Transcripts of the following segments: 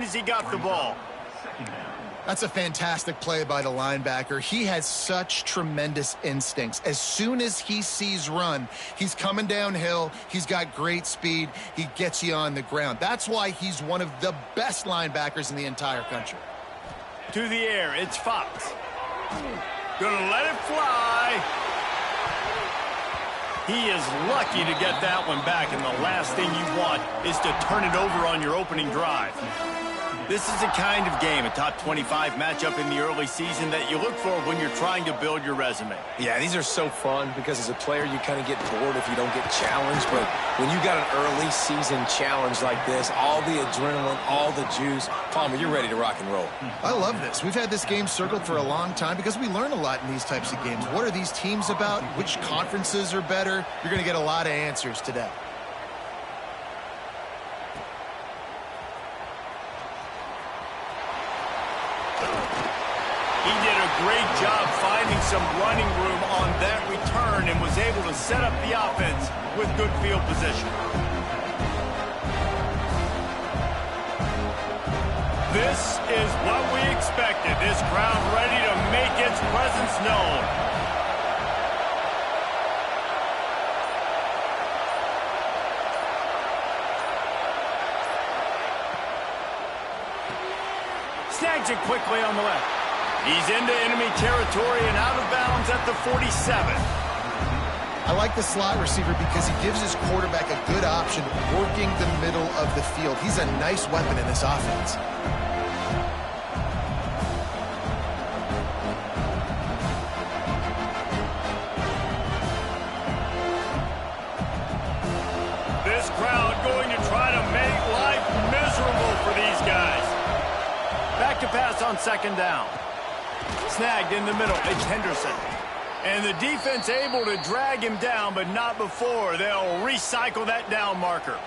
as he got the ball. That's a fantastic play by the linebacker. He has such tremendous instincts. As soon as he sees run, he's coming downhill. He's got great speed. He gets you on the ground. That's why he's one of the best linebackers in the entire country. To the air, it's Fox. Gonna let it fly. He is lucky to get that one back, and the last thing you want is to turn it over on your opening drive. This is the kind of game, a top 25 matchup in the early season, that you look for when you're trying to build your resume. Yeah, these are so fun because as a player, you kind of get bored if you don't get challenged. But when you got an early season challenge like this, all the adrenaline, all the juice, Palmer, you're ready to rock and roll. I love this. We've had this game circled for a long time because we learn a lot in these types of games. What are these teams about? Which conferences are better? You're going to get a lot of answers today. He did a great job finding some running room on that return and was able to set up the offense with good field position. This is what we expected. This crowd ready to make its presence known. Snags it quickly on the left. He's into enemy territory and out of bounds at the 47. I like the slot receiver because he gives his quarterback a good option working the middle of the field. He's a nice weapon in this offense. This crowd going to try to make life miserable for these guys. Back to pass on second down. Snagged in the middle. It's Henderson. And the defense able to drag him down, but not before. They'll recycle that down marker.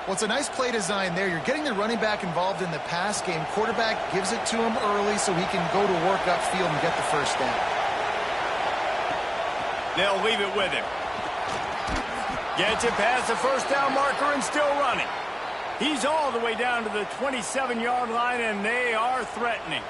Well, it's a nice play design there. You're getting the running back involved in the pass game. Quarterback gives it to him early so he can go to work upfield and get the first down. They'll leave it with him. Gets it past the first down marker and still running. He's all the way down to the 27-yard line, and they are threatening.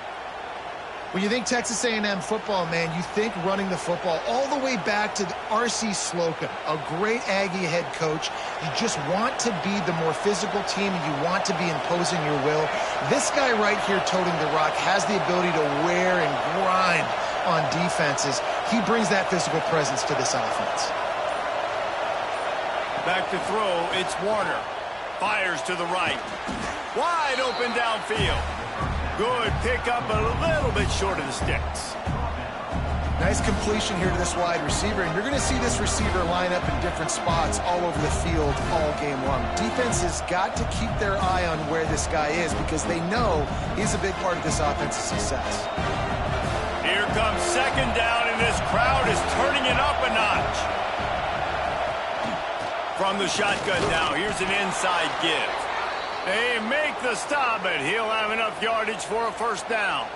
When you think Texas A&M football, man, you think running the football all the way back to R.C. Slocum, a great Aggie head coach. You just want to be the more physical team, and you want to be imposing your will. This guy right here toting the rock has the ability to wear and grind on defenses. He brings that physical presence to this offense. Back to throw, it's Warner. Fires to the right. Wide open downfield. Good pickup, but a little bit short of the sticks. Nice completion here to this wide receiver, and you're going to see this receiver line up in different spots all over the field all game long. Defense has got to keep their eye on where this guy is because they know he's a big part of this offense's success. Here comes second down, and this crowd is turning it up a notch. From the shotgun now, here's an inside give. They make the stop, but he'll have enough yardage for a first down.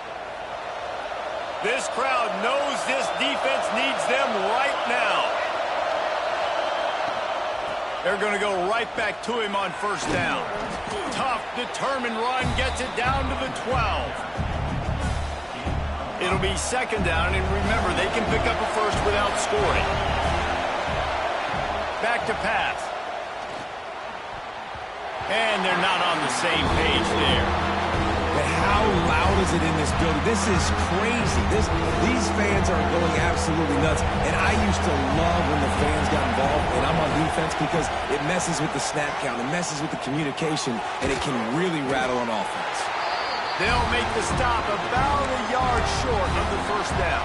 This crowd knows this defense needs them right now. They're going to go right back to him on first down. Tough, determined run gets it down to the 12. It'll be second down, and remember, they can pick up a first without scoring. Back to pass. And they're not on the same page there. But how loud is it in this building? This is crazy. These fans are going absolutely nuts. And I used to love when the fans got involved, and I'm on defense because it messes with the snap count. It messes with the communication, and it can really rattle on offense. They'll make the stop about a yard short of the first down.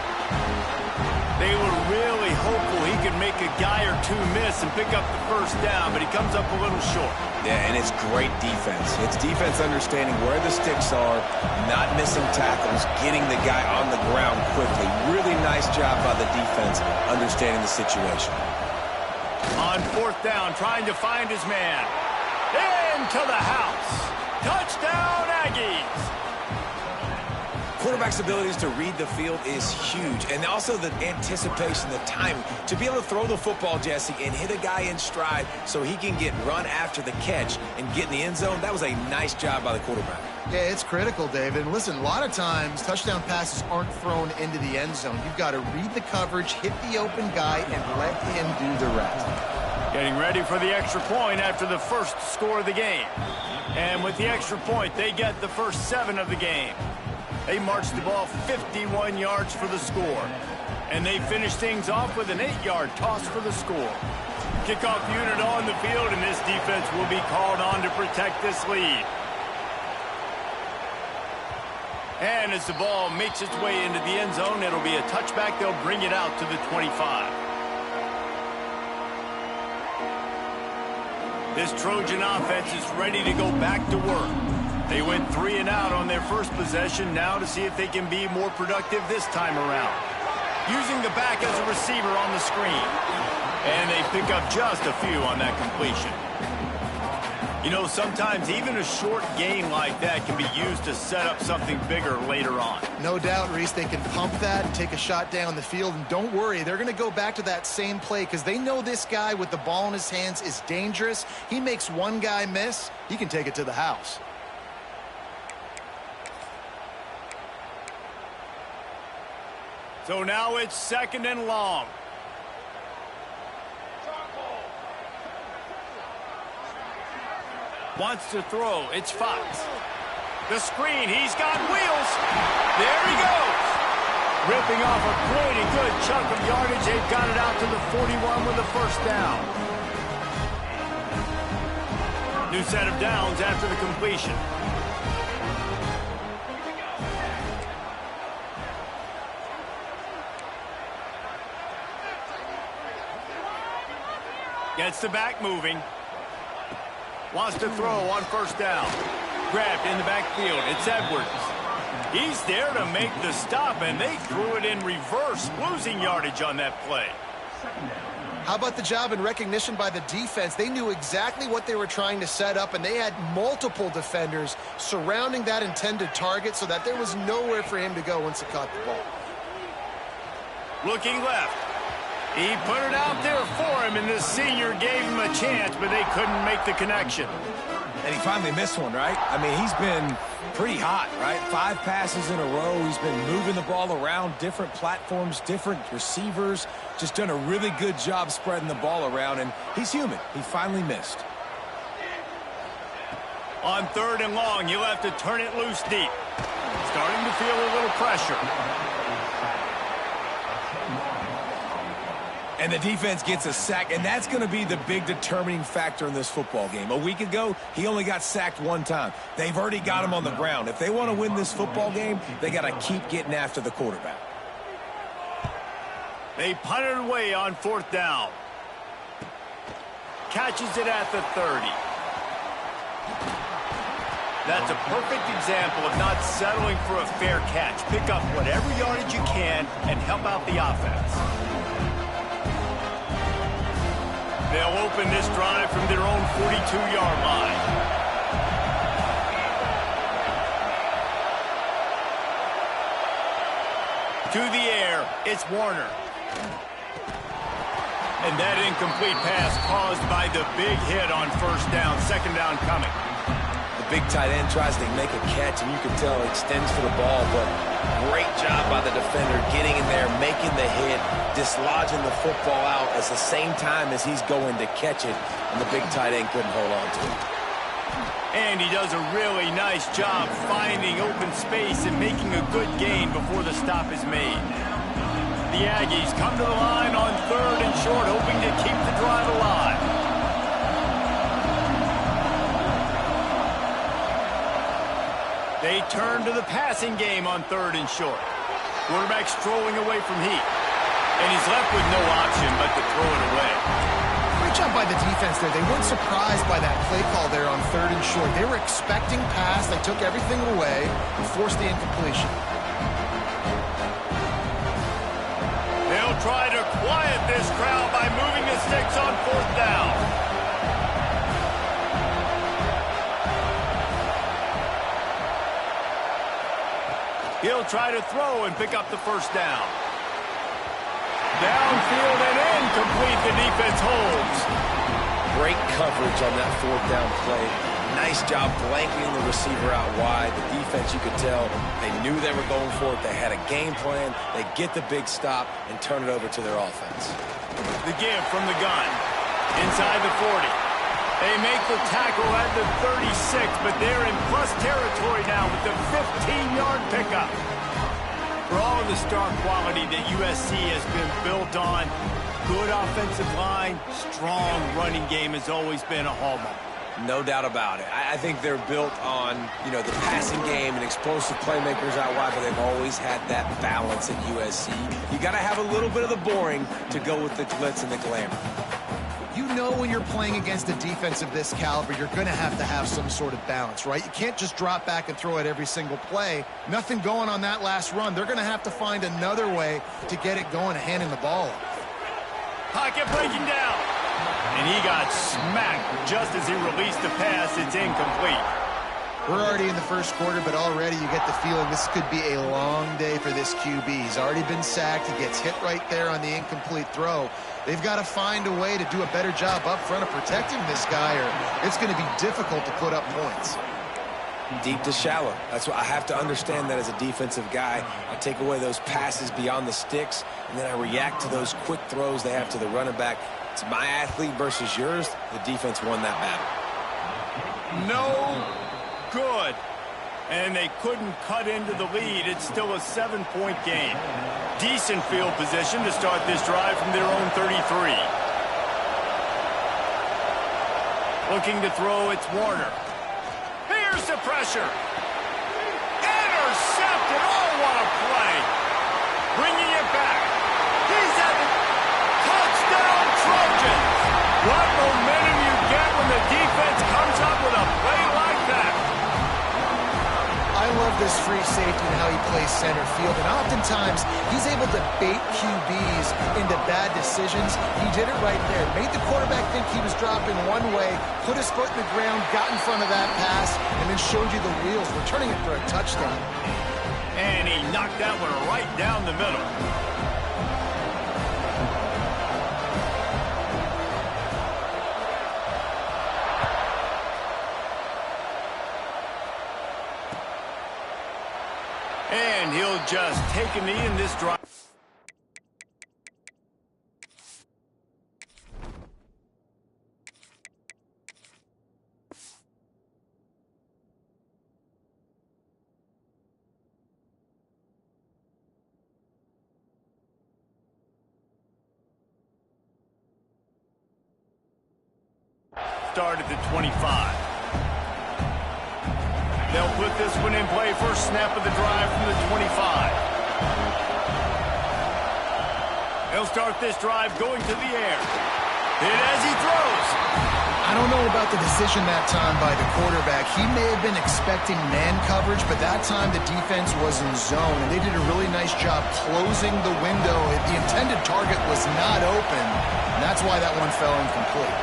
They were really hopeful he could make a guy or two miss and pick up the first down, but he comes up a little short. Yeah, and it's great defense. It's defense understanding where the sticks are, not missing tackles, getting the guy on the ground quickly. Really nice job by the defense understanding the situation. On fourth down, trying to find his man. Into the house. Touchdown, Aggies. quarterback's abilities to read the field is huge. And also the anticipation, the timing. To be able to throw the football, Jesse, and hit a guy in stride so he can get run after the catch and get in the end zone, that was a nice job by the quarterback. Yeah, it's critical, David. And listen, a lot of times touchdown passes aren't thrown into the end zone. You've got to read the coverage, hit the open guy, and let him do the rest. Getting ready for the extra point after the first score of the game. And with the extra point, they get the first 7 of the game. They marched the ball 51 yards for the score. And they finished things off with an 8-yard toss for the score. Kickoff unit on the field, and this defense will be called on to protect this lead. And as the ball makes its way into the end zone, it'll be a touchback. They'll bring it out to the 25. This Trojan offense is ready to go back to work. They went 3 and out on their first possession, now to see if they can be more productive this time around. Using the back as a receiver on the screen. And they pick up just a few on that completion. You know, sometimes even a short gain like that can be used to set up something bigger later on. No doubt, Reese, they can pump that and take a shot down the field. And don't worry, they're going to go back to that same play because they know this guy with the ball in his hands is dangerous. He makes one guy miss, he can take it to the house. So now it's 2nd and long. Wants to throw. It's Fox. The screen. He's got wheels. There he goes. Ripping off a pretty good chunk of yardage. They've got it out to the 41 with a first down. New set of downs after the completion. Gets the back moving. Wants to throw on first down. Grabbed in the backfield. It's Edwards. He's there to make the stop, and they threw it in reverse, losing yardage on that play. How about the job and recognition by the defense? They knew exactly what they were trying to set up, and they had multiple defenders surrounding that intended target so that there was nowhere for him to go once he caught the ball. Looking left. He put it out there for him, and the senior gave him a chance, but they couldn't make the connection. And he finally missed one, right? I mean, he's been pretty hot, right? 5 passes in a row. He's been moving the ball around, different platforms, different receivers. Just done a really good job spreading the ball around, and he's human. He finally missed. On 3rd and long, you'll have to turn it loose deep. Starting to feel a little pressure. And the defense gets a sack, and that's going to be the big determining factor in this football game. A week ago, he only got sacked 1 time. They've already got him on the ground. If they want to win this football game, they got to keep getting after the quarterback. They punt it away on 4th down. Catches it at the 30. That's a perfect example of not settling for a fair catch. Pick up whatever yardage you can and help out the offense. They'll open this drive from their own 42-yard line. To the air, it's Warner. And that incomplete pass caused by the big hit on first down, 2nd down coming. The big tight end tries to make a catch, and you can tell he extends for the ball, but great job by the defender getting in there, making the hit, dislodging the football out at the same time as he's going to catch it, and the big tight end couldn't hold on to it. And he does a really nice job finding open space and making a good gain before the stop is made. The Aggies come to the line on 3rd and short, hoping to keep the drive alive. They turn to the passing game on 3rd and short. Quarterback strolling away from heat. And he's left with no option but to throw it away. Great job by the defense there. They weren't surprised by that play call there on 3rd and short. They were expecting pass. They took everything away and forced the incompletion. They'll try to quiet this crowd by moving the sticks on 4th down. He'll try to throw and pick up the first down. Downfield and incomplete. The defense holds. Great coverage on that fourth down play. Nice job blanketing the receiver out wide. The defense, you could tell, they knew they were going for it. They had a game plan. They get the big stop and turn it over to their offense. The give from the gun. Inside the 40. They make the tackle at the 36, but they're in plus territory now with the 15-yard pickup. For all of the star quality that USC has been built on, good offensive line, strong running game has always been a hallmark. No doubt about it. I think they're built on, the passing game and explosive playmakers out wide, but they've always had that balance at USC. You got to have a little bit of the boring to go with the glitz and the glamour. You know when you're playing against a defense of this caliber, you're going to have some sort of balance, right? You can't just drop back and throw it every single play. Nothing going on that last run. They're going to have to find another way to get it going and handing the ball off. Pocket breaking down. And he got smacked just as he released the pass. It's incomplete. We're already in the first quarter, but already you get the feeling this could be a long day for this QB. He's already been sacked. He gets hit right there on the incomplete throw. They've got to find a way to do a better job up front of protecting this guy, or it's going to be difficult to put up points. Deep to shallow. That's what I have to understand that as a defensive guy. I take away those passes beyond the sticks, and then I react to those quick throws they have to the running back. It's my athlete versus yours. The defense won that battle. No good. And they couldn't cut into the lead. It's still a 7-point game. Decent field position to start this drive from their own 33. Looking to throw, it's Warner. Here's the pressure. Intercepted. Oh, what a play. Bringing it back. He's at the touchdown Trojans. What momentum you get when the defense comes up with a play like that. I love this free safety and how he plays center field, and oftentimes he's able to bait QBs into bad decisions. He did it right there. Made the quarterback think he was dropping one way, put his foot in the ground, got in front of that pass, and then showed you the wheels, returning it for a touchdown. And he knocked that one right down the middle. And he'll just take a knee in this drive. Start at the 25. They'll put this one in play. First snap of the drive from the 25. They'll start this drive going to the air. And as he throws. I don't know about the decision that time by the quarterback. He may have been expecting man coverage, but that time the defense was in zone, and they did a really nice job closing the window. The intended target was not open, and that's why that one fell incomplete.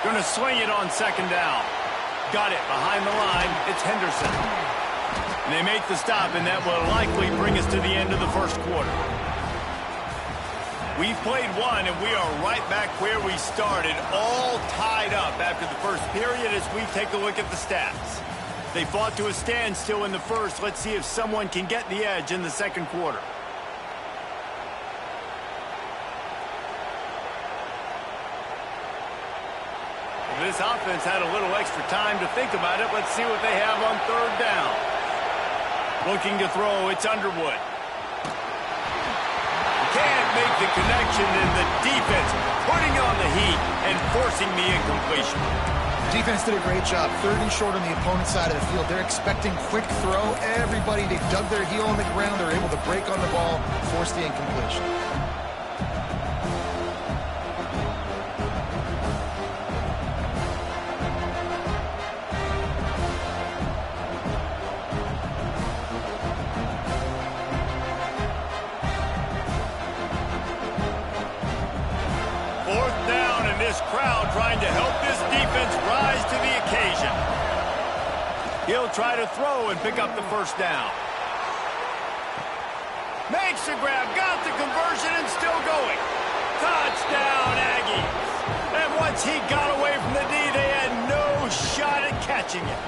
Going to swing it on second down. Got it behind the line. It's Henderson. And they make the stop, and that will likely bring us to the end of the first quarter. We've played one, and we are right back where we started, all tied up after the first period as we take a look at the stats. They fought to a standstill in the first. Let's see if someone can get the edge in the second quarter. This offense had a little extra time to think about it. Let's see what they have on third down. Looking to throw, it's Underwood. Can't make the connection, and the defense putting on the heat and forcing the incompletion. The defense did a great job. Third and short on the opponent's side of the field. They're expecting quick throw. Everybody, they dug their heel on the ground. They're able to break on the ball, force the incompletion. Fourth down, and this crowd trying to help this defense rise to the occasion. He'll try to throw and pick up the first down. Makes the grab, got the conversion, and still going. Touchdown, Aggies. And once he got away from the D, they had no shot at catching it.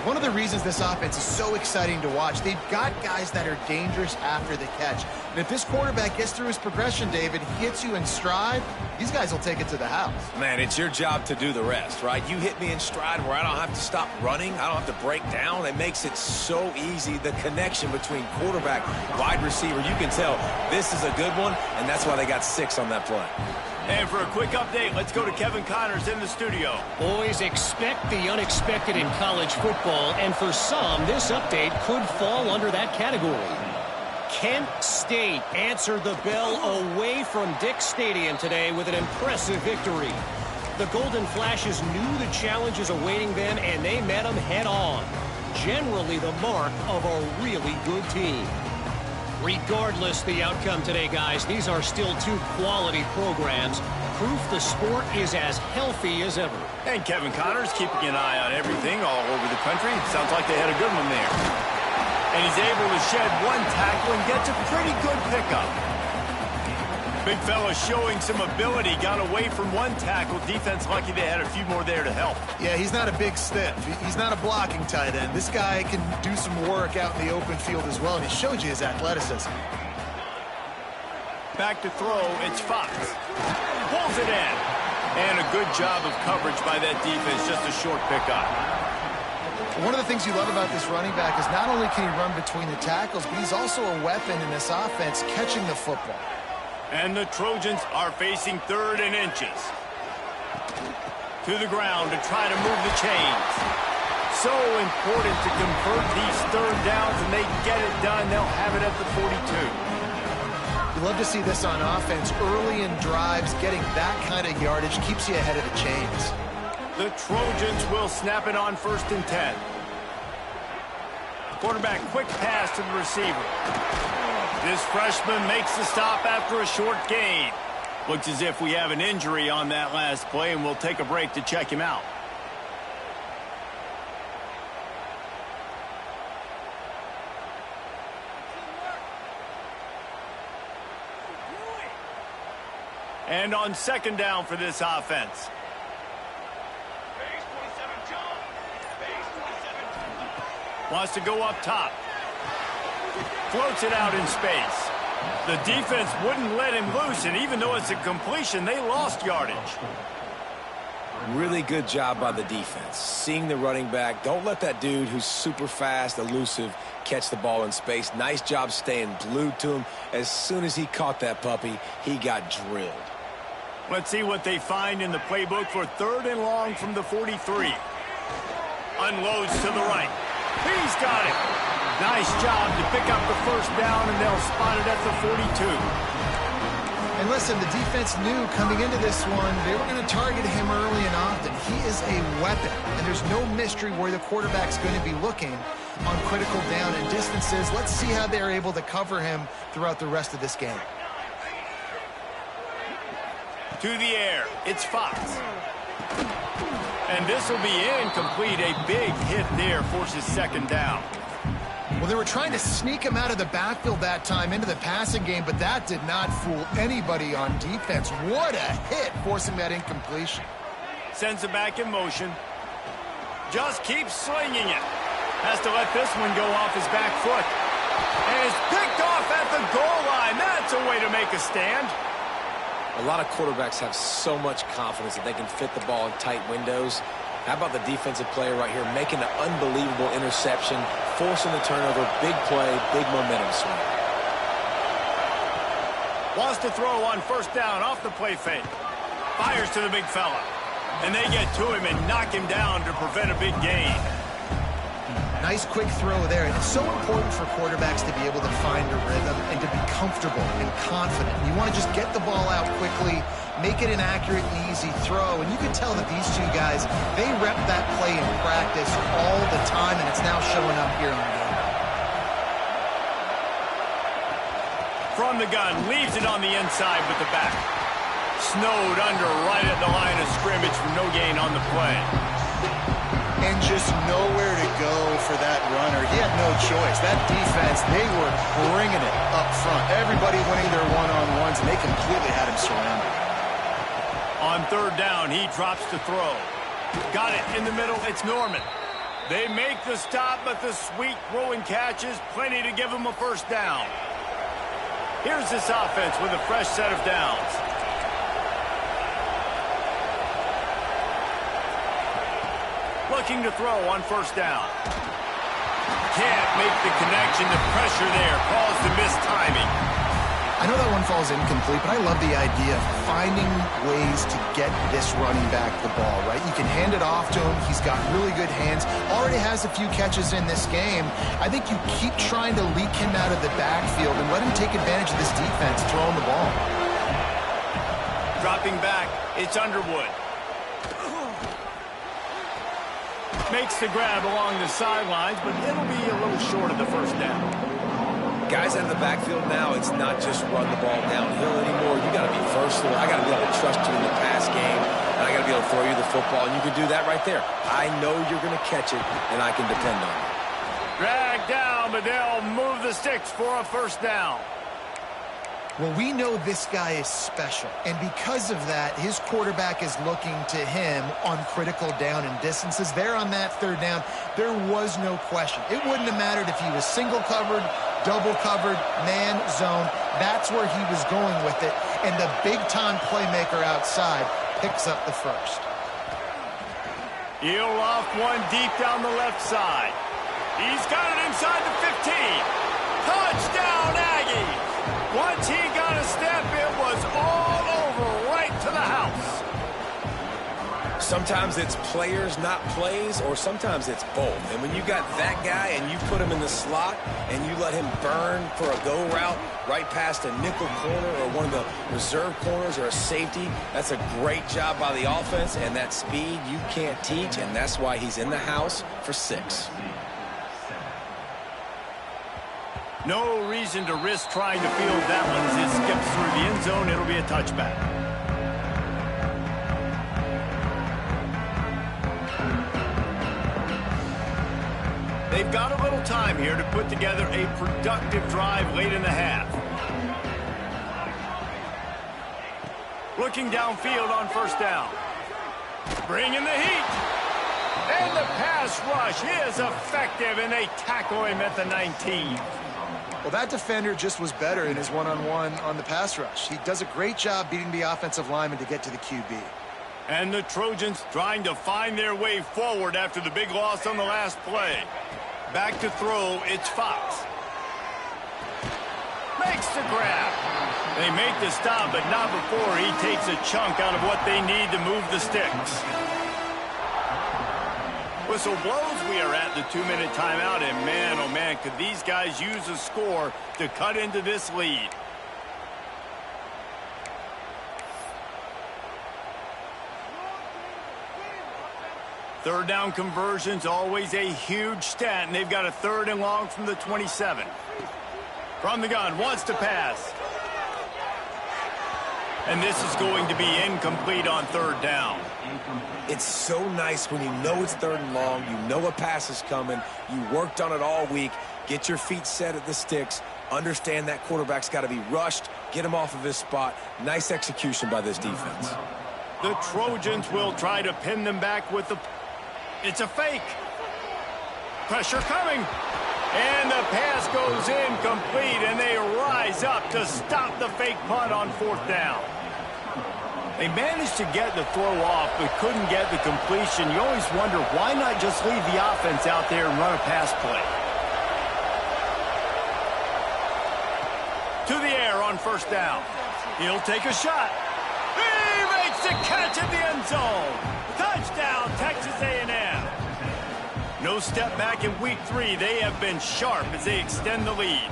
One of the reasons this offense is so exciting to watch, they've got guys that are dangerous after the catch. And if this quarterback gets through his progression, David, hits you in stride, these guys will take it to the house. Man, it's your job to do the rest, right? You hit me in stride where I don't have to stop running. I don't have to break down. It makes it so easy. The connection between quarterback, wide receiver, you can tell this is a good one, and that's why they got 6 on that play. And for a quick update, let's go to Kevin Connors in the studio. Boys, expect the unexpected in college football, and for some, this update could fall under that category. Kent State answered the bell away from Dick Stadium today with an impressive victory. The Golden Flashes knew the challenges awaiting them, and they met them head-on. Generally the mark of a really good team. Regardless the outcome today, guys, these are still 2 quality programs. Proof the sport is as healthy as ever. And Kevin Connors keeping an eye on everything all over the country. Sounds like they had a good one there. And he's able to shed 1 tackle and gets a pretty good pickup. Big fella showing some ability, got away from 1 tackle. Defense lucky they had a few more there to help. Yeah, he's not a big stiff. He's not a blocking tight end. This guy can do some work out in the open field as well, and he showed you his athleticism. Back to throw, it's Fox. Pulls it in. And a good job of coverage by that defense, just a short pickup. One of the things you love about this running back is not only can he run between the tackles, but he's also a weapon in this offense catching the football. And the Trojans are facing 3rd and inches. To the ground to try to move the chains. So important to convert these 3rd downs, and they get it done. They'll have it at the 42. You love to see this on offense. Early in drives, getting that kind of yardage keeps you ahead of the chains. The Trojans will snap it on 1st and 10. Quarterback quick pass to the receiver. This freshman makes the stop after a short gain. Looks as if we have an injury on that last play, and we'll take a break to check him out. And on 2nd down for this offense. Wants to go up top. Floats it out in space. The defense wouldn't let him loose, and even though it's a completion, they lost yardage. Really good job by the defense. Seeing the running back. Don't let that dude who's super fast, elusive, catch the ball in space. Nice job staying glued to him. As soon as he caught that puppy, he got drilled. Let's see what they find in the playbook for 3rd and long from the 43. Unloads to the right. He's got it. Nice job to pick up the 1st down, and they'll spot it at the 42. And listen, the defense knew coming into this one, they were going to target him early and often. He is a weapon, and there's no mystery where the quarterback's going to be looking on critical down and distances. Let's see how they're able to cover him throughout the rest of this game. To the air, it's Fox. And this will be incomplete. A big hit there forces 2nd down. Well, they were trying to sneak him out of the backfield that time into the passing game, but that did not fool anybody on defense. What a hit, forcing that incompletion. Sends it back in motion. Just keeps slinging it. Has to let this one go off his back foot. And it's picked off at the goal line. That's a way to make a stand. A lot of quarterbacks have so much confidence that they can fit the ball in tight windows. How about the defensive player right here making an unbelievable interception, forcing the turnover, big play, big momentum swing. Wants to throw on 1st down off the play fake. Fires to the big fella. And they get to him and knock him down to prevent a big gain. Nice quick throw there. It's so important for quarterbacks to be able to find a rhythm and to be comfortable and confident. You want to just get the ball out quickly, make it an accurate and easy throw. And you can tell that these 2 guys, they rep that play in practice all the time, and it's now showing up here on the game. From the gun, leaves it on the inside with the back. Snowed under right at the line of scrimmage for no gain on the play. and just nowhere to go for that runner. He had no choice. That defense, they were bringing it up front. Everybody winning their one-on-ones, and they completely had him surrounded. On third down, he drops to throw. Got it in the middle. It's Norman. They make the stop, but the sweet throwing catch is plenty to give him a first down. Here's this offense with a fresh set of downs. Looking to throw on first down. Can't make the connection. The pressure there caused the missed timing. I know that one falls incomplete, but I love the idea of finding ways to get this running back the ball, right? You can hand it off to him. He's got really good hands. Already has a few catches in this game. I think you keep trying to leak him out of the backfield and let him take advantage of this defense throwing the ball. Dropping back, it's Underwood. Makes the grab along the sidelines, but it'll be a little short of the first down. Guys out of the backfield now, it's not just run the ball downhill anymore. You got to be versatile. I got to be able to trust you in the pass game, and I got to be able to throw you the football, and you can do that right there. I know you're going to catch it, and I can depend on it. Drag down, but they'll move the sticks for a first down. Well, we know this guy is special, and because of that, his quarterback is looking to him on critical down and distances. There on that third down, there was no question. It wouldn't have mattered if he was single covered, double covered, man, zone. That's where he was going with it, and the big-time playmaker outside picks up the first. He'll off one deep down the left side. He's got it inside the 15. Touchdown, Aggies! Once he got a step, it was all over, right to the house. Sometimes it's players, not plays, or sometimes it's both. And when you got that guy and you put him in the slot and you let him burn for a go route right past a nickel corner or one of the reserve corners or a safety, that's a great job by the offense, and that speed you can't teach, and that's why he's in the house for 6. No reason to risk trying to field that one as it skips through the end zone. It'll be a touchback. They've got a little time here to put together a productive drive late in the half. Looking downfield on first down. Bringing the heat. And the pass rush is effective, and they tackle him at the 19. Well, that defender just was better in his one-on-one on the pass rush. He does a great job beating the offensive lineman to get to the QB. And the Trojans trying to find their way forward after the big loss on the last play. Back to throw, it's Fox. Makes the grab. They make the stop, but not before he takes a chunk out of what they need to move the sticks. Whistle blows, we are at the 2-minute timeout, and man, oh man, could these guys use a score to cut into this lead. Third down conversions, always a huge stat, and they've got a 3rd and long from the 27. From the gun, wants to pass. And this is going to be incomplete on 3rd down. It's so nice when you know it's 3rd and long, you know a pass is coming, you worked on it all week, get your feet set at the sticks, understand that quarterback's got to be rushed, get him off of his spot. Nice execution by this defense. The Trojans will try to pin them back with the... It's a fake. Pressure coming. And the pass goes incomplete, and they rise up to stop the fake punt on 4th down. They managed to get the throw off, but couldn't get the completion. You always wonder, why not just leave the offense out there and run a pass play? To the air on 1st down. He'll take a shot. He makes the catch at the end zone. Touchdown, Texas A&M. No step back in week 3. They have been sharp as they extend the lead.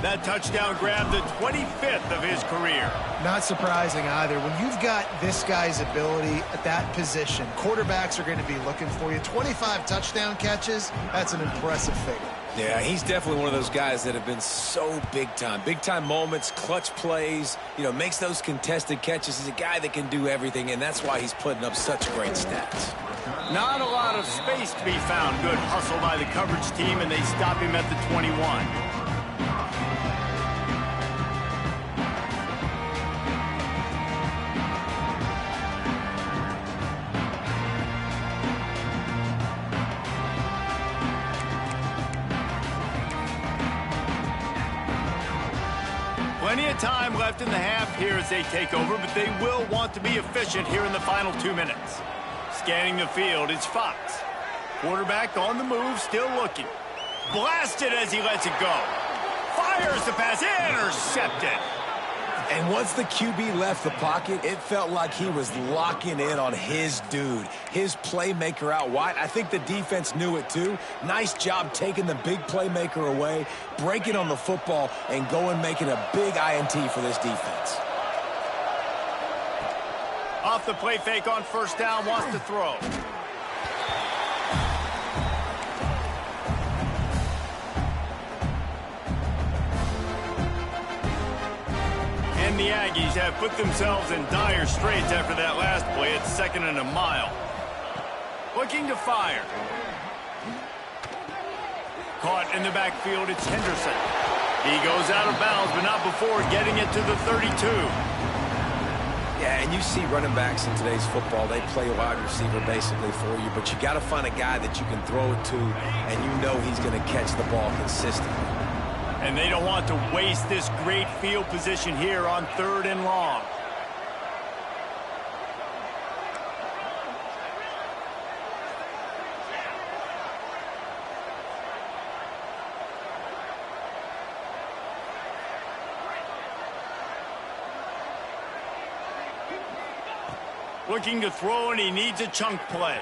That touchdown grabbed the 25th of his career. Not surprising either. When you've got this guy's ability at that position, quarterbacks are going to be looking for you. 25 touchdown catches, that's an impressive figure. Yeah, he's definitely one of those guys that have been so big time. Big time moments, clutch plays, makes those contested catches. He's a guy that can do everything, and that's why he's putting up such great stats. Not a lot of space to be found. Good hustle by the coverage team, and they stop him at the 21. Plenty of time left in the half here as they take over, but they will want to be efficient here in the final 2 minutes. Scanning the field, it's Fox. Quarterback on the move, still looking. Blasted as he lets it go. Fires the pass, intercepted. And once the QB left the pocket, it felt like he was locking in on his dude, his playmaker out wide. I think the defense knew it too. Nice job taking the big playmaker away, breaking on the football, and going making a big INT for this defense. Off the play fake on first down, wants to throw. And the Aggies have put themselves in dire straits after that last play. It's 2nd and a mile. Looking to fire. Caught in the backfield, it's Henderson. He goes out of bounds, but not before getting it to the 32. Yeah, and you see running backs in today's football, they play a wide receiver basically for you, but you got to find a guy that you can throw it to, and you know he's going to catch the ball consistently. And they don't want to waste this great field position here on 3rd and long. Looking to throw, and he needs a chunk play.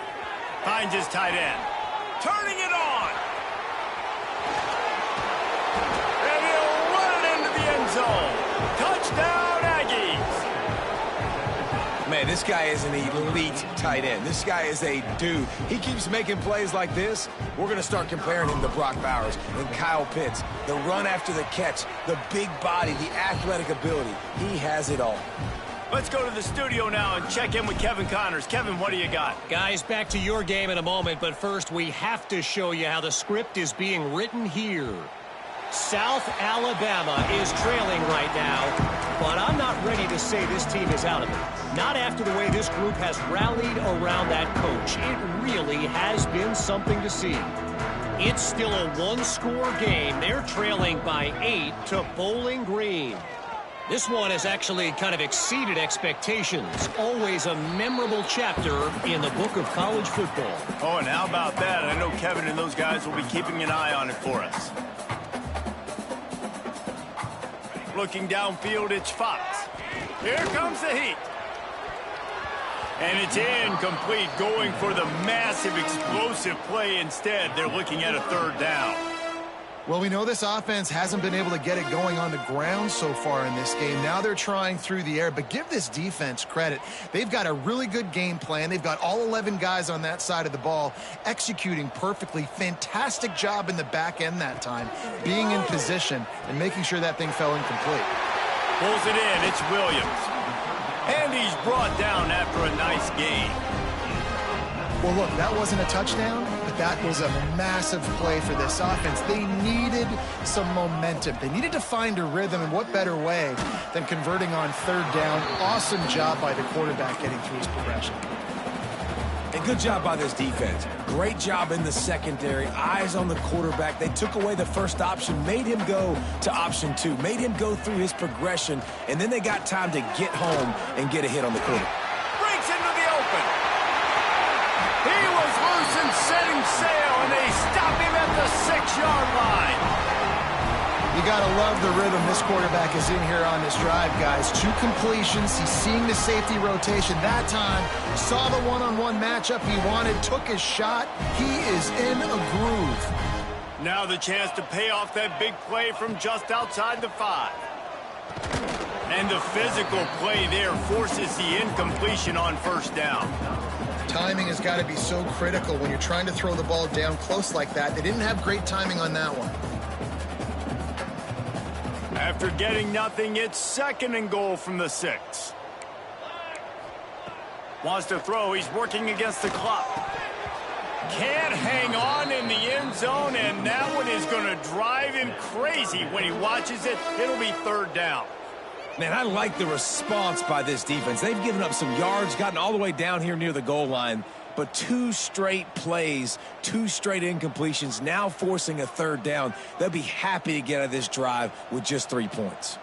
Finds his tight end. Turning it on. And he'll run it into the end zone. Touchdown, Aggies. Man, this guy is an elite tight end. This guy is a dude. He keeps making plays like this. We're going to start comparing him to Brock Bowers and Kyle Pitts. The run after the catch, the big body, the athletic ability. He has it all. Let's go to the studio now and check in with Kevin Connors. Kevin, what do you got? Guys, back to your game in a moment, but first we have to show you how the script is being written here. South Alabama is trailing right now, but I'm not ready to say this team is out of it. Not after the way this group has rallied around that coach. It really has been something to see. It's still a one-score game. They're trailing by 8 to Bowling Green. This one has actually kind of exceeded expectations. Always a memorable chapter in the book of college football. Oh, and how about that? I know Kevin and those guys will be keeping an eye on it for us. Looking downfield, it's Fox. Here comes the heat. And it's incomplete, going for the massive explosive play instead. They're looking at a 3rd down. Well, we know this offense hasn't been able to get it going on the ground so far in this game. Now they're trying through the air, but give this defense credit. They've got a really good game plan. They've got all 11 guys on that side of the ball executing perfectly. Fantastic job in the back end that time, being in position and making sure that thing fell incomplete. Pulls it in, it's Williams. And he's brought down after a nice gain. Well, look, that wasn't a touchdown, but that was a massive play for this offense. They needed some momentum. They needed to find a rhythm, and what better way than converting on 3rd down. Awesome job by the quarterback getting through his progression. And good job by this defense. Great job in the secondary. Eyes on the quarterback. They took away the first option, made him go to option 2, made him go through his progression, and then they got time to get home and get a hit on the quarterback. Breaks into the open. He was loose and setting sail, and they stop him at the 6-yard line. You got to love the rhythm this quarterback is in here on this drive, guys. 2 completions. He's seeing the safety rotation that time. Saw the one-on-one matchup he wanted, took his shot. He is in a groove. Now the chance to pay off that big play from just outside the 5. And the physical play there forces the incompletion on 1st down. Timing has got to be so critical when you're trying to throw the ball down close like that. They didn't have great timing on that one. After getting nothing, it's 2nd and goal from the 6. Wants to throw. He's working against the clock. Can't hang on in the end zone, and that one is going to drive him crazy when he watches it. It'll be 3rd down. Man, I like the response by this defense. They've given up some yards, gotten all the way down here near the goal line, but 2 straight plays, 2 straight incompletions, now forcing a 3rd down. They'll be happy to get out of this drive with just 3 points.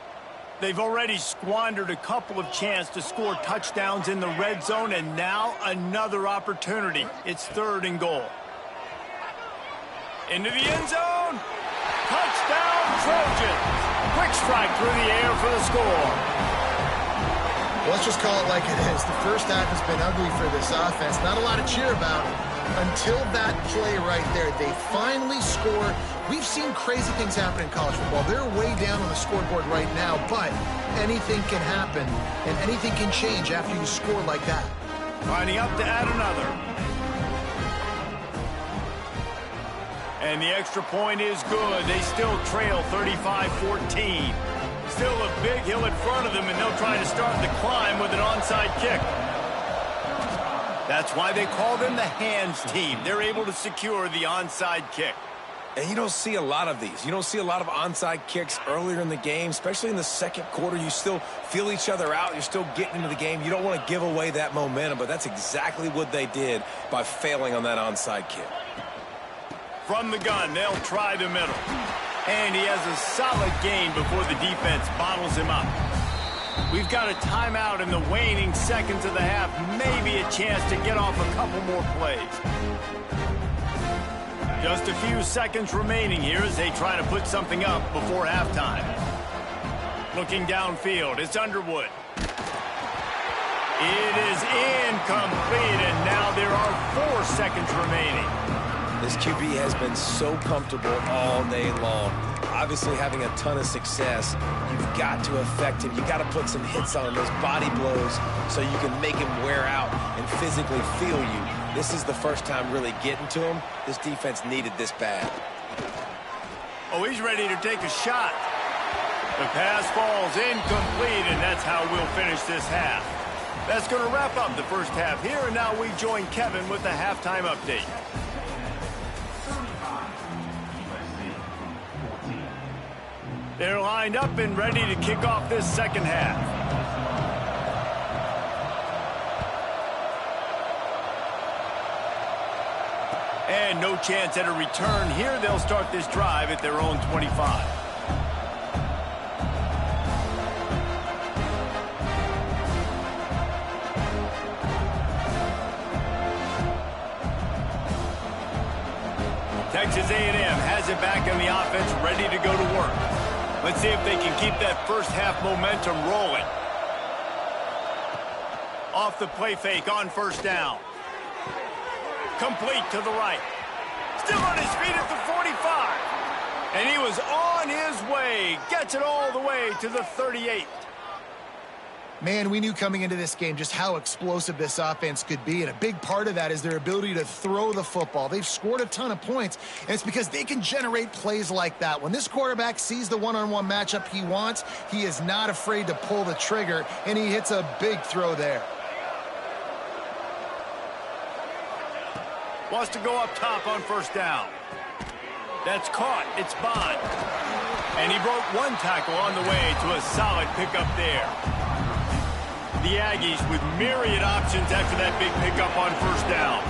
They've already squandered a couple of chances to score touchdowns in the red zone, and now another opportunity. It's 3rd and goal. Into the end zone. Touchdown, Trojans. Quick strike through the air for the score. Well, let's just call it like it is. The first half has been ugly for this offense. Not a lot to cheer about until that play right there. They finally score. We've seen crazy things happen in college football. They're way down on the scoreboard right now, but anything can happen, and anything can change after you score like that. Lining up to add another. And the extra point is good. They still trail 35-14. Still a big hill in front of them, and they'll try to start the climb with an onside kick. That's why they call them the hands team. They're able to secure the onside kick. And you don't see a lot of these. You don't see a lot of onside kicks earlier in the game, especially in the 2nd quarter. You still feel each other out. You're still getting into the game. You don't want to give away that momentum, but that's exactly what they did by failing on that onside kick. From the gun, they'll try the middle. And he has a solid gain before the defense bottles him up. We've got a timeout in the waning seconds of the half. Maybe a chance to get off a couple more plays. Just a few seconds remaining here as they try to put something up before halftime. Looking downfield, it's Underwood. It is incomplete, and now there are 4 seconds remaining. This QB has been so comfortable all day long. Obviously having a ton of success. You've got to affect him. You've got to put some hits on him, those body blows, so you can make him wear out and physically feel you. This is the first time really getting to him. This defense needed this bad. Oh, he's ready to take a shot. The pass falls incomplete, and that's how we'll finish this half. That's going to wrap up the first half here, and now we join Kevin with the halftime update. They're lined up and ready to kick off this second half. And no chance at a return here. They'll start this drive at their own 25. Texas A&M has it back in the offense, ready to go to work. Let's see if they can keep that first half momentum rolling. Off the play fake on 1st down. Complete to the right. Still on his feet at the 45. And he was on his way. Gets it all the way to the 38. Man, we knew coming into this game just how explosive this offense could be, and a big part of that is their ability to throw the football. They've scored a ton of points, and it's because they can generate plays like that. When this quarterback sees the one-on-one matchup he wants, he is not afraid to pull the trigger, and he hits a big throw there. Wants to go up top on 1st down. That's caught. It's Bond. And he broke 1 tackle on the way to a solid pickup there. The Aggies with myriad options after that big pickup on 1st down.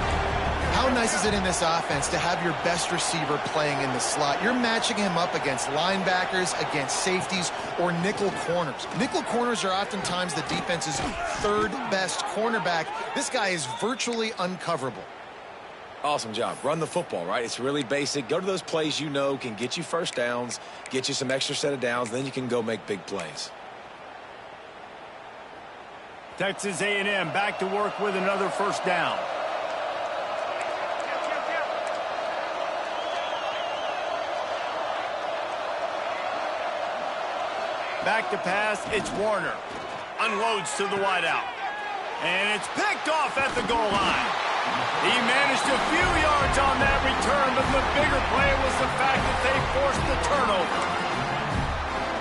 How nice is it in this offense to have your best receiver playing in the slot? You're matching him up against linebackers, against safeties, or nickel corners. Nickel corners are oftentimes the defense's 3rd best cornerback. This guy is virtually uncoverable. Awesome job. Run the football, right? It's really basic. Go to those plays you know can get you 1st downs, get you some extra set of downs, then you can go make big plays. Texas A&M back to work with another 1st down. Back to pass, it's Warner. Unloads to the wideout. And it's picked off at the goal line. He managed a few yards on that return, but the bigger play was the fact that they forced the turnover.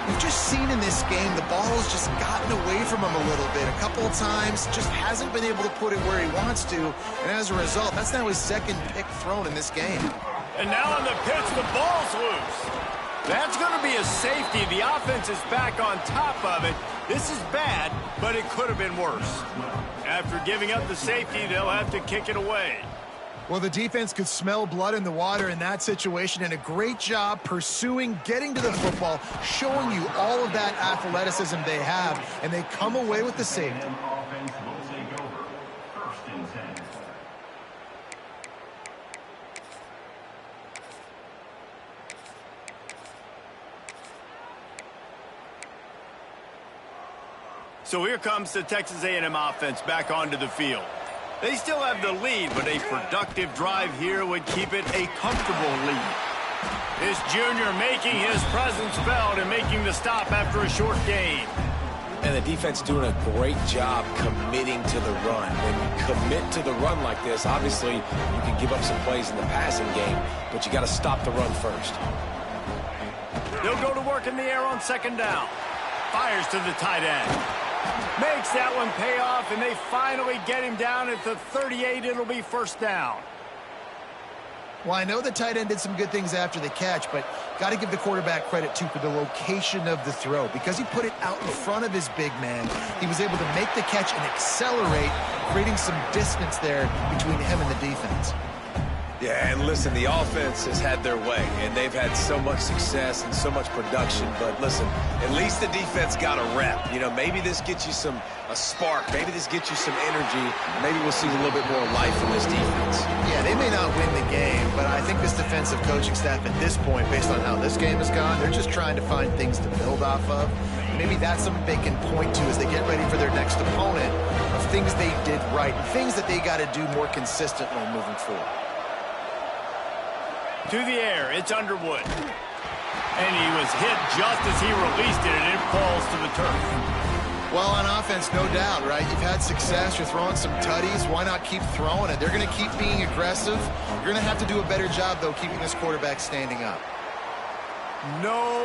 We've just seen in this game the ball has just gotten away from him a little bit. A couple of times, just hasn't been able to put it where he wants to. And as a result, that's now his second pick thrown in this game. And now on the pitch, the ball's loose. That's going to be a safety. The offense is back on top of it. This is bad, but it could have been worse. After giving up the safety, they'll have to kick it away. Well, the defense could smell blood in the water in that situation, and a great job pursuing, getting to the football, showing you all of that athleticism they have, and they come away with the safety. So here comes the Texas A&M offense back onto the field. They still have the lead, but a productive drive here would keep it a comfortable lead. This junior making his presence felt and making the stop after a short gain. And the defense doing a great job committing to the run. When you commit to the run like this, obviously you can give up some plays in the passing game, but you got to stop the run first. They'll go to work in the air on second down. Fires to the tight end. Makes that one pay off, and they finally get him down at the 38. It'll be first down. Well, I know the tight end did some good things after the catch, but got to give the quarterback credit, too, for the location of the throw. Because he put it out in front of his big man, he was able to make the catch and accelerate, creating some distance there between him and the defense. Yeah, and listen, the offense has had their way, and they've had so much success and so much production. But listen, at least the defense got a rep. You know, maybe this gets you a spark. Maybe this gets you some energy. Maybe we'll see a little bit more life from this defense. Yeah, they may not win the game, but I think this defensive coaching staff at this point, based on how this game has gone, they're just trying to find things to build off of. Maybe that's something they can point to as they get ready for their next opponent, of things they did right, and things that they got to do more consistently moving forward. To the air, it's Underwood. And he was hit just as he released it, and it falls to the turf. Well, on offense, no doubt, right? You've had success. You're throwing some tutties. Why not keep throwing it? They're going to keep being aggressive. You're going to have to do a better job, though, keeping this quarterback standing up. No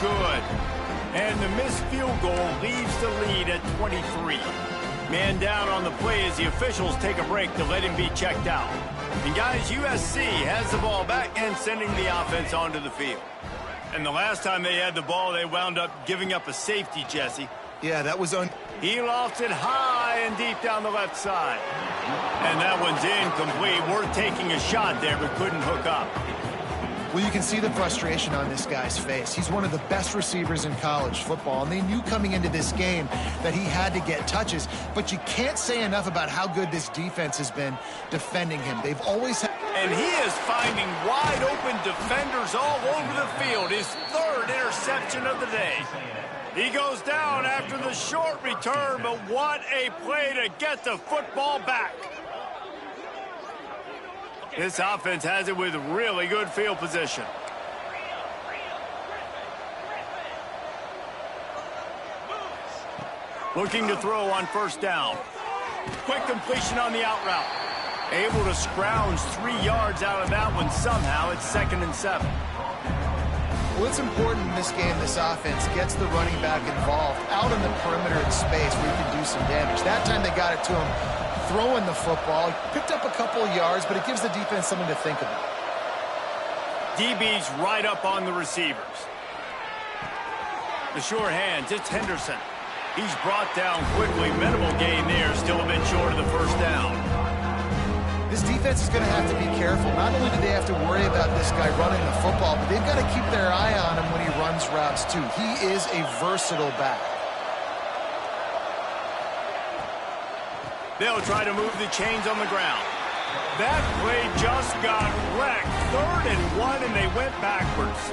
good. And the missed field goal leaves the lead at 23. Man down on the play as the officials take a break to let him be checked out. And guys, USC has the ball back and sending the offense onto the field. And the last time they had the ball, they wound up giving up a safety, Jesse. Yeah, that was He lofted high and deep down the left side. And that one's incomplete. Worth taking a shot there, but couldn't hook up. Well, you can see the frustration on this guy's face. He's one of the best receivers in college football, and they knew coming into this game that he had to get touches, but you can't say enough about how good this defense has been defending him. They've always had... And he is finding wide-open defenders all over the field. His third interception of the day. He goes down after the short return, but what a play to get the football back. This offense has it with really good field position. Looking to throw on first down. Quick completion on the out route. Able to scrounge 3 yards out of that one somehow. It's 2nd and 7. Well, it's important in this game, this offense gets the running back involved out on the perimeter in space where you can do some damage. That time they got it to him throwing the football. Picked up a couple of yards, but it gives the defense something to think about. DB's right up on the receivers. The sure hands, it's Henderson. He's brought down quickly. Minimal gain there, still a bit short of the first down. This defense is going to have to be careful. Not only do they have to worry about this guy running the football, but they've got to keep their eye on him when he runs routes too. He is a versatile back. They'll try to move the chains on the ground. That play just got wrecked. 3rd and 1, and they went backwards.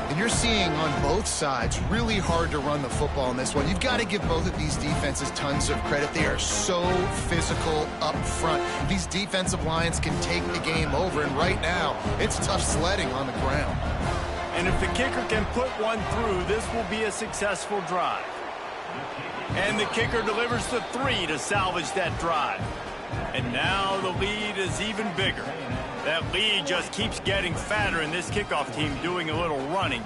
And you're seeing on both sides really hard to run the football in this one. You've got to give both of these defenses tons of credit. They are so physical up front. These defensive lines can take the game over, and right now, it's tough sledding on the ground. And if the kicker can put one through, this will be a successful drive. And the kicker delivers the 3 to salvage that drive. And now the lead is even bigger. That lead just keeps getting fatter, and this kickoff team doing a little running.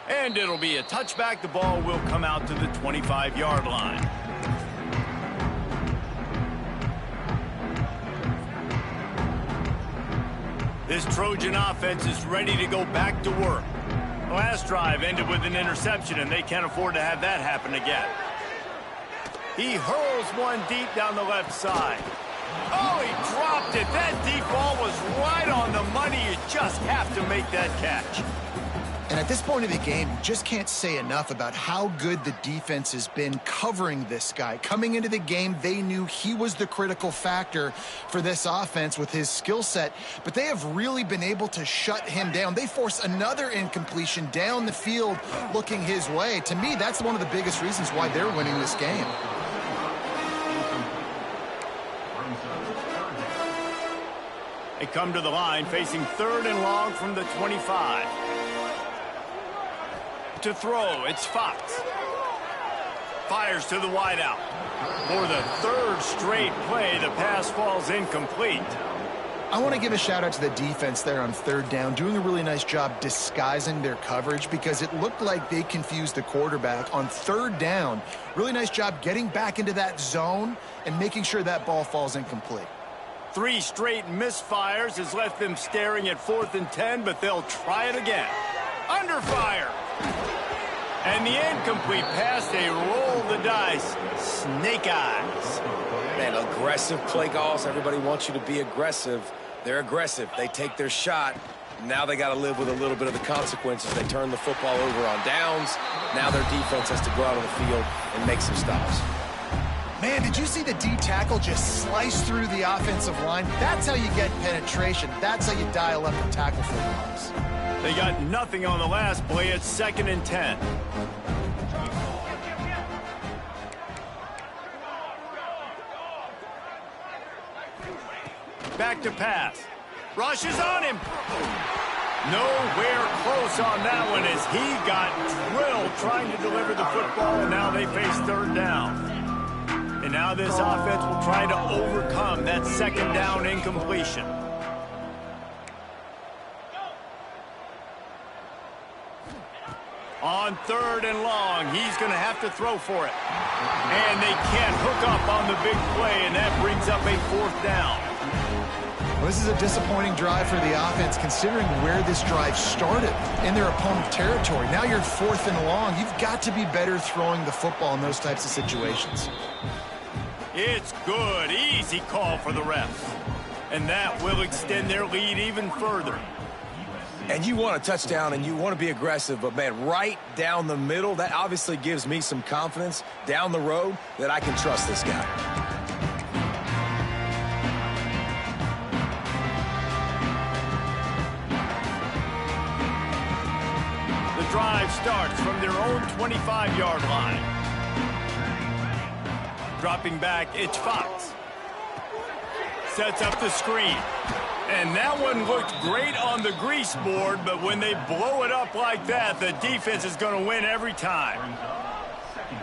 And it'll be a touchback. The ball will come out to the 25-yard line. This Trojan offense is ready to go back to work. The last drive ended with an interception, and they can't afford to have that happen again. He hurls one deep down the left side. Oh, he dropped it. That deep ball was right on the money. You just have to make that catch. And at this point of the game, you just can't say enough about how good the defense has been covering this guy. Coming into the game, they knew he was the critical factor for this offense with his skill set, but they have really been able to shut him down. They force another incompletion down the field looking his way. To me, that's one of the biggest reasons why they're winning this game. They come to the line facing 3rd and long from the 25. To throw, it's Fox. Fires to the wideout. For the 3rd straight play, the pass falls incomplete. I want to give a shout out to the defense there on 3rd down, doing a really nice job disguising their coverage because it looked like they confused the quarterback on 3rd down. Really nice job getting back into that zone and making sure that ball falls incomplete. 3 straight misfires has left them staring at 4th and 10, but they'll try it again. Under fire. And the incomplete pass, they roll the dice. Snake eyes. Man, aggressive play calls. Everybody wants you to be aggressive. They're aggressive. They take their shot. Now they got to live with a little bit of the consequences. They turn the football over on downs. Now their defense has to go out on the field and make some stops. Man, did you see the D tackle just slice through the offensive line? That's how you get penetration. That's how you dial up the tackle for loss. They got nothing on the last play. It's 2nd and 10. Back to pass. Rushes on him. Nowhere close on that one as he got drilled trying to deliver the football, and now they face 3rd down. And now this offense will try to overcome that 2nd down incompletion. On 3rd and long, he's going to have to throw for it. And they can't hook up on the big play, and that brings up a 4th down. Well, this is a disappointing drive for the offense, considering where this drive started in their opponent's territory. Now you're 4th and long. You've got to be better throwing the football in those types of situations. It's good. Easy call for the refs. And that will extend their lead even further. And you want a touchdown and you want to be aggressive, but man, right down the middle, that obviously gives me some confidence down the road that I can trust this guy. The drive starts from their own 25-yard line. Dropping back, it's Fox. Sets up the screen. And that one looked great on the grease board, but when they blow it up like that, the defense is going to win every time.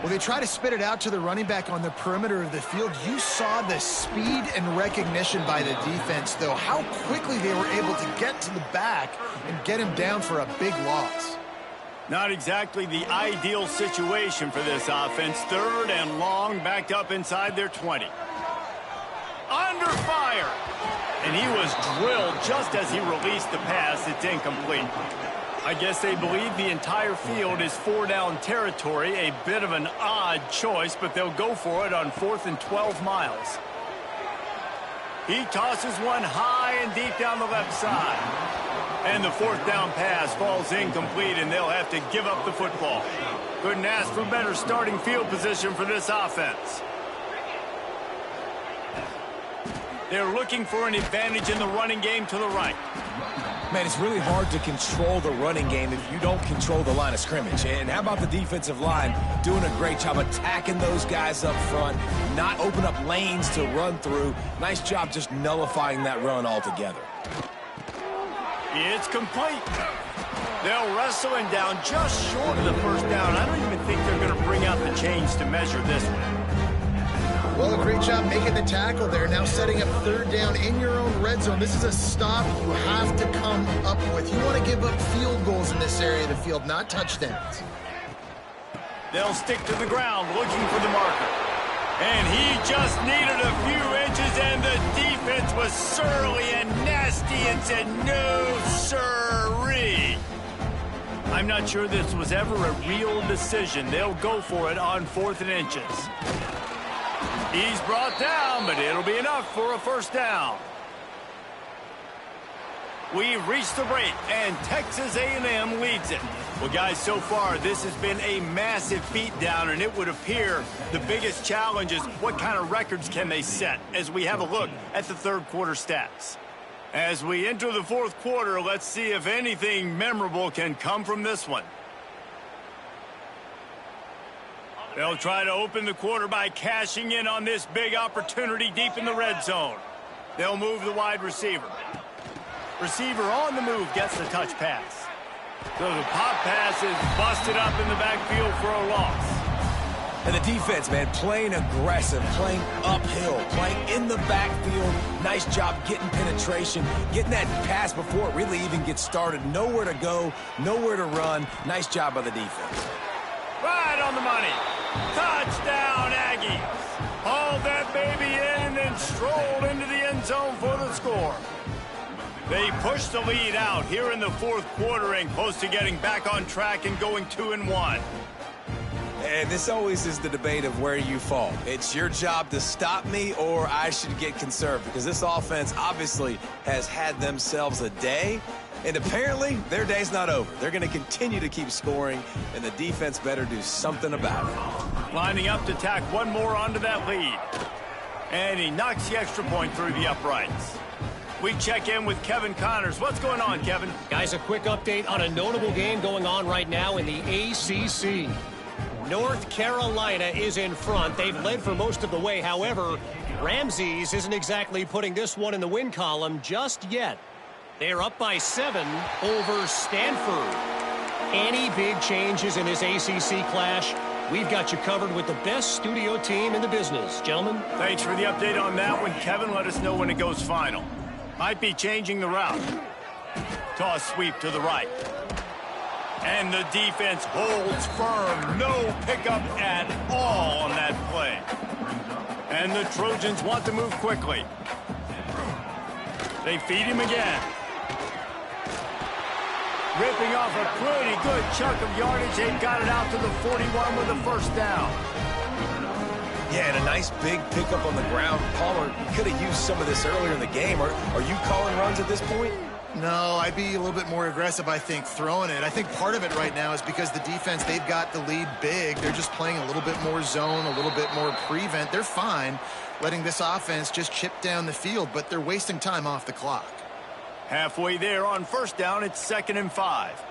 Well, they try to spit it out to the running back on the perimeter of the field. You saw the speed and recognition by the defense, though, how quickly they were able to get to the back and get him down for a big loss. Not exactly the ideal situation for this offense. 3rd and long, backed up inside their 20. Under fire. And he was drilled just as he released the pass. It's incomplete. I guess they believe the entire field is 4-down territory. A bit of an odd choice, but they'll go for it on 4th and 12 miles. He tosses one high and deep down the left side. And the 4th down pass falls incomplete, and they'll have to give up the football. Couldn't ask for better starting field position for this offense. They're looking for an advantage in the running game to the right. Man, it's really hard to control the running game if you don't control the line of scrimmage. And how about the defensive line doing a great job attacking those guys up front, not open up lanes to run through. Nice job just nullifying that run altogether. It's complete. They'll wrestle him down just short of the first down. I don't even think they're going to bring out the chains to measure this one. Well, a great job making the tackle there. Now setting up third down in your own red zone. This is a stop you have to come up with. You want to give up field goals in this area of the field, not touchdowns. They'll stick to the ground looking for the marker. And he just needed a few inches, and the defense was surly and nasty and said, no, sirree. I'm not sure this was ever a real decision. They'll go for it on 4th and inches. He's brought down, but it'll be enough for a first down. We've reached the break, and Texas A&M leads it. Well, guys, so far, this has been a massive beatdown, and it would appear the biggest challenge is what kind of records can they set as we have a look at the third quarter stats. As we enter the fourth quarter, let's see if anything memorable can come from this one. They'll try to open the quarter by cashing in on this big opportunity deep in the red zone. They'll move the wide receiver. Receiver on the move gets the touch pass. So the pop pass is busted up in the backfield for a loss. And the defense, man, playing aggressive, playing uphill, playing in the backfield. Nice job getting penetration, getting that pass before it really even gets started. Nowhere to go, nowhere to run. Nice job by the defense. Right on the money. Touchdown, Aggies. Hauled that baby in and then strolled into the end zone for the score. They push the lead out here in the fourth quarter and close to getting back on track and going 2-1. And this always is the debate of where you fall. It's your job to stop me or I should get conserved, because this offense obviously has had themselves a day, and apparently their day's not over. They're going to continue to keep scoring, and the defense better do something about it. Lining up to tack one more onto that lead. And he knocks the extra point through the uprights. We check in with Kevin Connors. What's going on, Kevin? Guys, a quick update on a notable game going on right now in the ACC. North Carolina is in front. They've led for most of the way. However, Ramses isn't exactly putting this one in the win column just yet. They're up by 7 over Stanford. Any big changes in this ACC clash? We've got you covered with the best studio team in the business. Gentlemen? Thanks for the update on that one, Kevin. Let us know when it goes final. Might be changing the route. Toss sweep to the right. And the defense holds firm. No pickup at all on that play. And the Trojans want to move quickly. They feed him again. Ripping off a pretty good chunk of yardage. They've got it out to the 41 with a first down. Yeah, and a nice big pickup on the ground. Palmer could have used some of this earlier in the game. Are you calling runs at this point? No, I'd be a little bit more aggressive, I think, throwing it. I think part of it right now is because the defense, they've got the lead big. They're just playing a little bit more zone, a little bit more prevent. They're fine letting this offense just chip down the field, but they're wasting time off the clock. Halfway there on first down, it's 2nd and 5.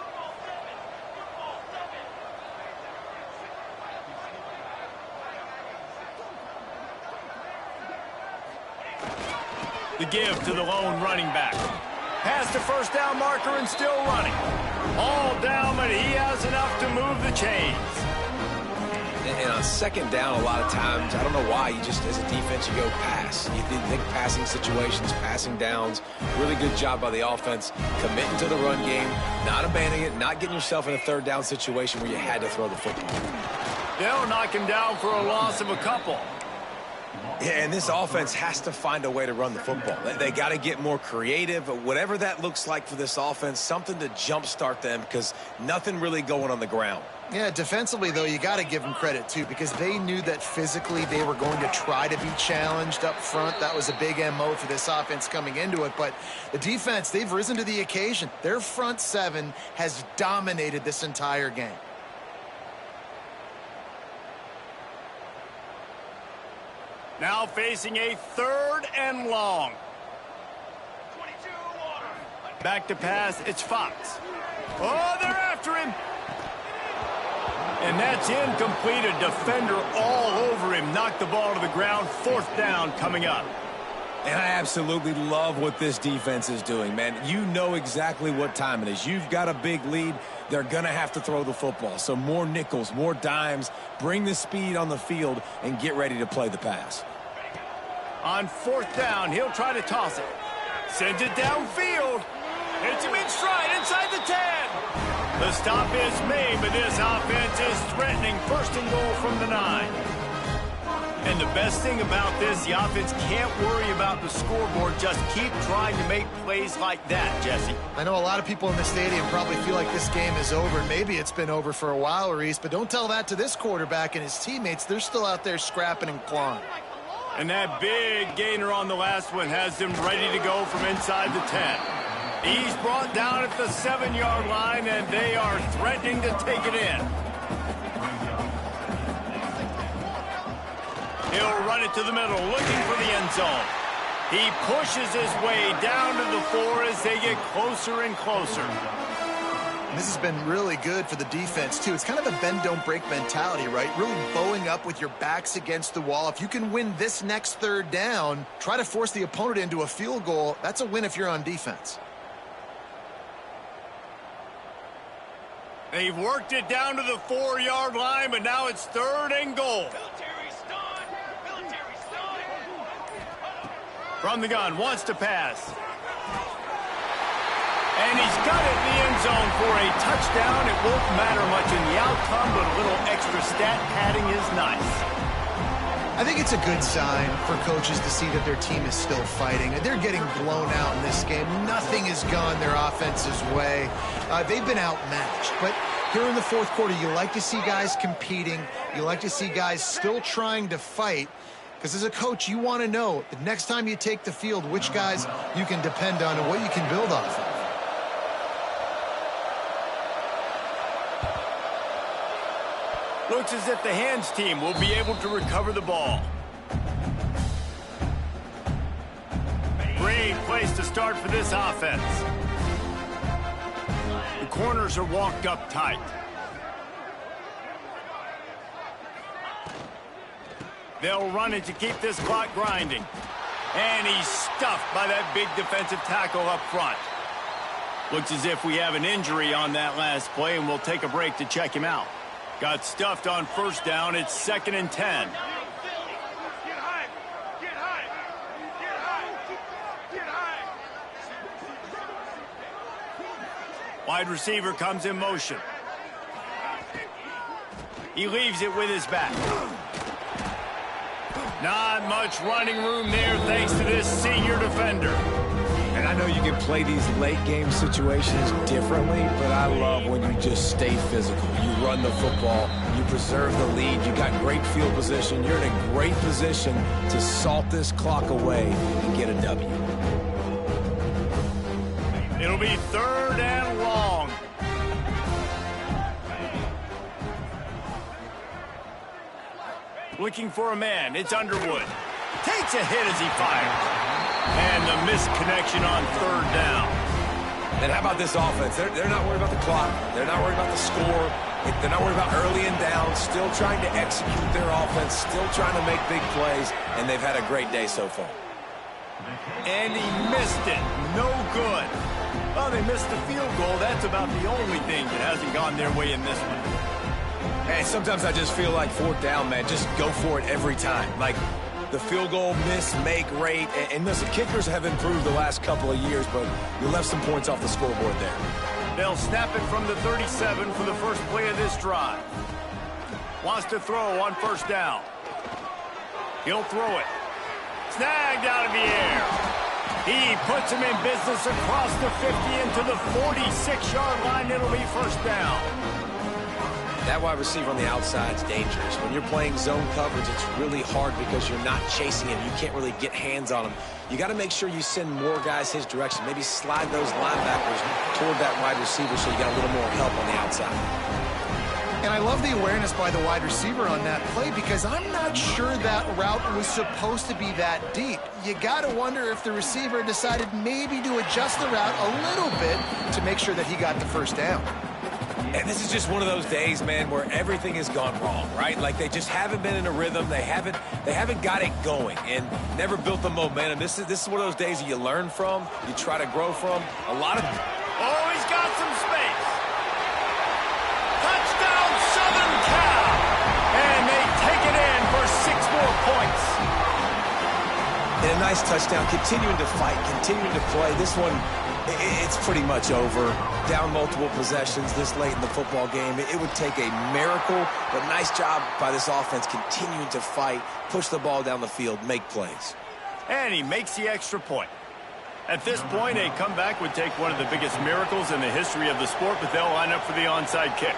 The give to the lone running back. Past the first down marker and still running. All down, but he has enough to move the chains. And on 2nd down, a lot of times, I don't know why, you just, as a defense, you go pass. You think passing situations, passing downs. Really good job by the offense, committing to the run game, not abandoning it, not getting yourself in a 3rd down situation where you had to throw the football. They'll knock him down for a loss of a couple. Yeah, and this offense has to find a way to run the football. They got to get more creative, whatever that looks like for this offense, something to jumpstart them, because nothing really going on the ground. Yeah, defensively, though, you got to give them credit, too, because they knew that physically they were going to try to be challenged up front. That was a big MO for this offense coming into it. But the defense, they've risen to the occasion. Their front 7 has dominated this entire game. Now facing a 3rd and long. Back to pass, it's Fox. Oh, they're after him. And that's incomplete. A defender all over him. Knocked the ball to the ground. 4th down coming up. And I absolutely love what this defense is doing, man. You know exactly what time it is. You've got a big lead. They're going to have to throw the football. So more nickels, more dimes, bring the speed on the field, and get ready to play the pass. On 4th down, he'll try to toss it. Sends it downfield. Hits him in stride inside the 10. The stop is made, but this offense is threatening 1st and goal from the 9. And the best thing about this, the offense can't worry about the scoreboard. Just keep trying to make plays like that, Jesse. I know a lot of people in the stadium probably feel like this game is over. Maybe it's been over for a while, Reese, but don't tell that to this quarterback and his teammates. They're still out there scrapping and clawing. And that big gainer on the last one has them ready to go from inside the 10. He's brought down at the 7-yard line, and they are threatening to take it in. He'll run it to the middle, looking for the end zone. He pushes his way down to the 4 as they get closer and closer. This has been really good for the defense, too. It's kind of a bend-don't-break mentality, right? Really bowing up with your backs against the wall. If you can win this next 3rd down, try to force the opponent into a field goal. That's a win if you're on defense. They've worked it down to the 4-yard line, but now it's 3rd and goal. From the gun, wants to pass. And he's got it in the end zone for a touchdown. It won't matter much in the outcome, but a little extra stat padding is nice. I think it's a good sign for coaches to see that their team is still fighting. They're getting blown out in this game. Nothing has gone their offense's way. They've been outmatched. But here in the 4th quarter, you like to see guys competing. You like to see guys still trying to fight. Because as a coach, you want to know the next time you take the field, which guys you can depend on and what you can build off of. Looks as if the hands team will be able to recover the ball. Great place to start for this offense. The corners are walked up tight. They'll run it to keep this clock grinding. And he's stuffed by that big defensive tackle up front. Looks as if we have an injury on that last play, and we'll take a break to check him out. Got stuffed on 1st down. It's 2nd and 10. Wide receiver comes in motion. He leaves it with his back. Not much running room there thanks to this senior defender. And I know you can play these late-game situations differently, but I love when you just stay physical. You run the football, you preserve the lead, you got great field position, you're in a great position to salt this clock away and get a W. It'll be 3rd and long. Looking for a man. It's Underwood. Takes a hit as he fires. And the missed connection on 3rd down. And how about this offense? They're not worried about the clock. They're not worried about the score. They're not worried about early and down. Still trying to execute their offense. Still trying to make big plays. And they've had a great day so far. And he missed it. No good. Well, they missed the field goal. That's about the only thing that hasn't gone their way in this one. Hey, sometimes I just feel like 4th down, man. Just go for it every time. Like the field goal, miss, make, rate. And listen, kickers have improved the last couple of years, but you left some points off the scoreboard there. They'll snap it from the 37 for the first play of this drive. Wants to throw on 1st down. He'll throw it. Snagged out of the air. He puts him in business across the 50 into the 46-yard line. It'll be 1st down. That wide receiver on the outside is dangerous. When you're playing zone coverage, it's really hard because you're not chasing him. You can't really get hands on him. You got to make sure you send more guys his direction. Maybe slide those linebackers toward that wide receiver so you got a little more help on the outside. And I love the awareness by the wide receiver on that play because I'm not sure that route was supposed to be that deep. You got to wonder if the receiver decided maybe to adjust the route a little bit to make sure that he got the 1st down. And this is just one of those days, man, where everything has gone wrong, right? Like they just haven't been in a rhythm. They haven't got it going and never built the momentum. This is one of those days that you learn from, you try to grow from. A lot of... Oh, he's got some space. Touchdown, Southern Cal. And they take it in for 6 more points. And a nice touchdown, continuing to fight, continuing to play. This one, it's pretty much over. Down multiple possessions this late in the football game. It would take a miracle, but nice job by this offense continuing to fight, push the ball down the field, make plays. And he makes the extra point. At this point, a comeback would take one of the biggest miracles in the history of the sport, but they'll line up for the onside kick.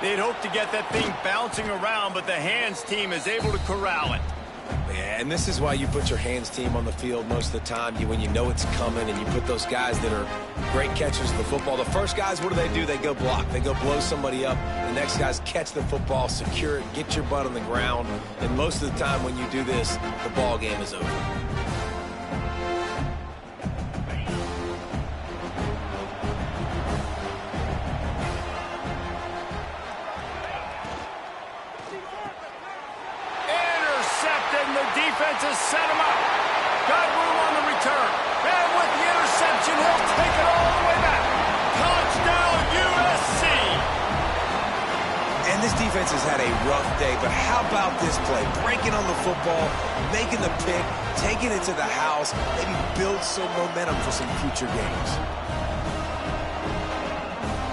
They'd hoped to get that thing bouncing around, but the hands team is able to corral it. Yeah, and this is why you put your hands team on the field most of the time. When you know it's coming, and you put those guys that are great catchers of the football. The first guys, what do? They go block. They go blow somebody up. The next guys catch the football, secure it, get your butt on the ground. And most of the time when you do this, the ball game is over. Defense has set him up. Got room on the return. And with the interception, he'll take it all the way back. Touchdown, USC. And this defense has had a rough day, but how about this play? Breaking on the football, making the pick, taking it to the house, maybe build some momentum for some future games.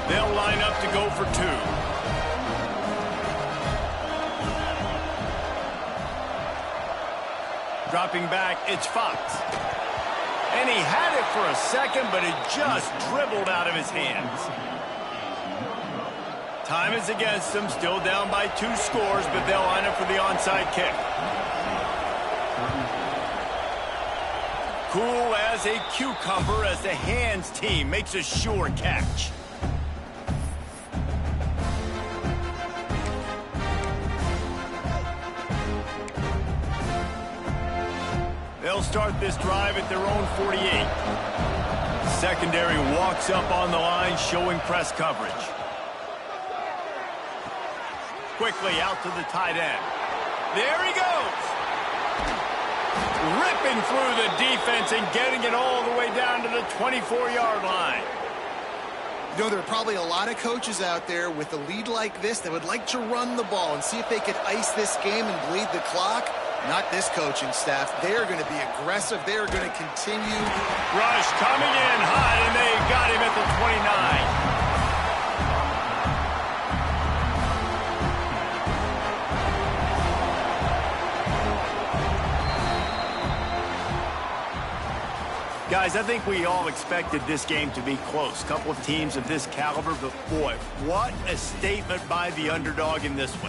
They'll line up to go for 2. Dropping back, it's Fox. And he had it for a second, but it just dribbled out of his hands. Time is against them, still down by 2 scores, but they'll line up for the onside kick. Cool as a cucumber as the hands team makes a sure catch. They'll start this drive at their own 48. Secondary walks up on the line, showing press coverage. Quickly out to the tight end. There he goes. Ripping through the defense and getting it all the way down to the 24-yard line. You know, there are probably a lot of coaches out there with a lead like this that would like to run the ball and see if they could ice this game and bleed the clock. Not this coaching staff. They're going to be aggressive. They're going to continue. Rush coming in high, and they got him at the 29. Guys, I think we all expected this game to be close. Couple of teams of this caliber, but boy, what a statement by the underdog in this one.